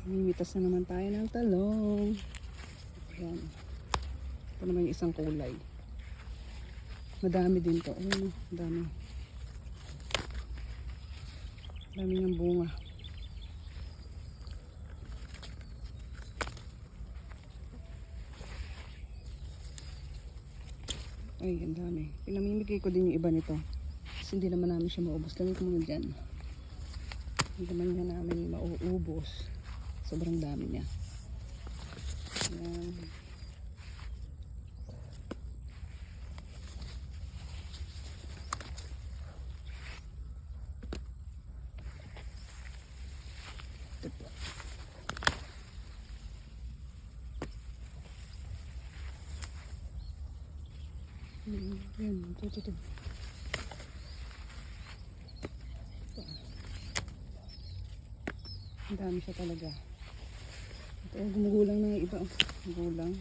Mimitas na naman tayo ng talong. Ayan. Ito naman yung isang kulay. Madami din to. Ayan, madami. Dami ng bunga. Ay, ang dami. Pinamimigay ko din yung iba nito. Kasi hindi naman namin siya maubos. Lagay ko muna dyan. Hindi naman nga namin mauubos. Sobrang dami niya. Ayan. Ito po. Ayan, ito. Ang dami siya talaga. Ito, gumugulang na yung iba. Gumugulang.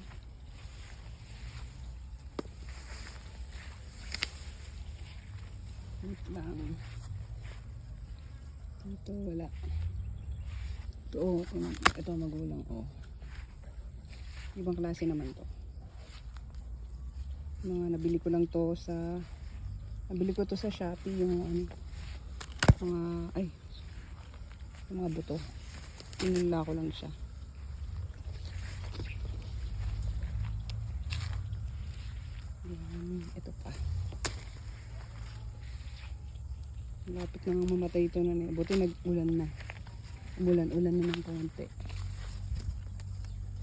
Wait lang. Ito, wala. Ito magulang. Oh. Ibang klase naman to. Nabili ko lang to sa Shopee, yung mga buto. Pinula ko lang siya. Yan, ito pa. Lapit na nga mamatay ito na. Buti nag-ulan na. Ulan na ng konti.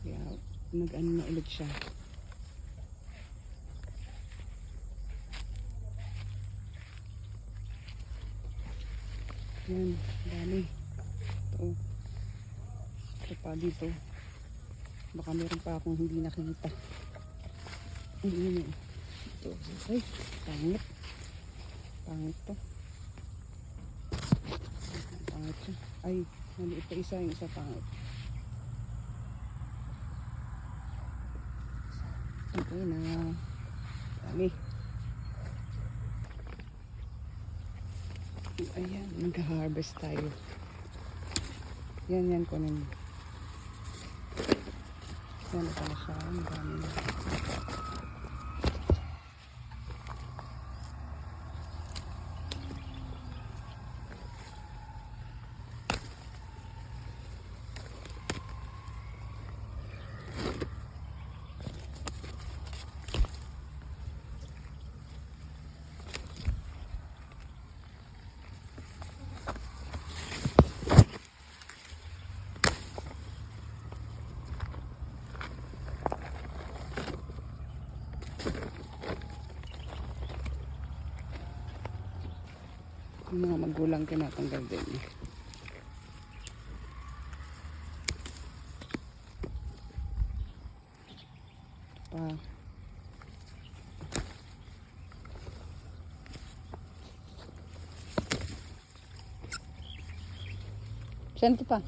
Kaya nag-ano na ulit siya. Yan, dami. Ito pa dito. Baka meron pa akong hindi nakita. Hindi. Ito. Ay, pangit. Pangit to. Pangit siya. Ay, maliit pa isa. Yung isa pangit. Okay na. Dami. Ayan, nag-harvest tayo. Yan, kunin. Yan na pala siya. Marami na. Yung mga magulang tinatanggal din. Pa. Saan ito pa?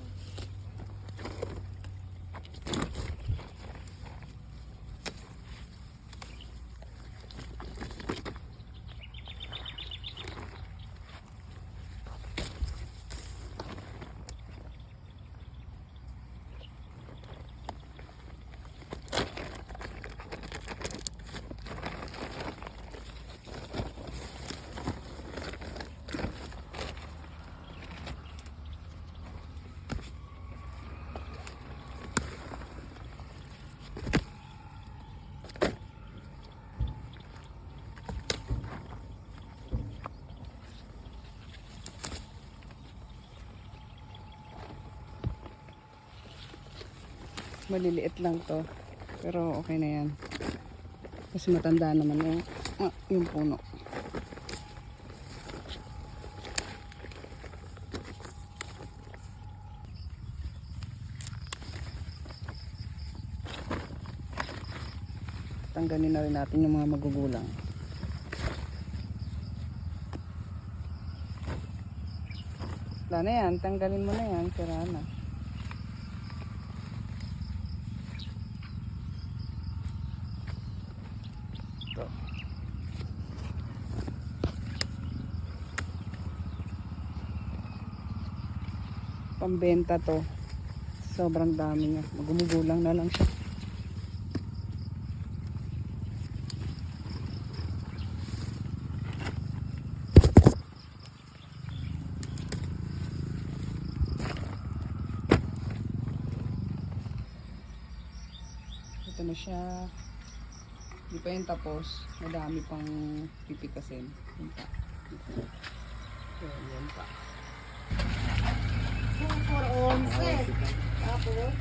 Maliliit lang to, pero okay na yan kasi matanda naman yung puno. Tanggalin na rin natin yung mga magugulang. Wala na yan, tanggalin mo na yan, sira na. Pambenta to Sobrang dami niya. Magumugulang na lang siya. Ito na siya. Hindi pa yun tapos. Madami pang pipikasin. Yun pa. Yan pa. 4 once. Tapos,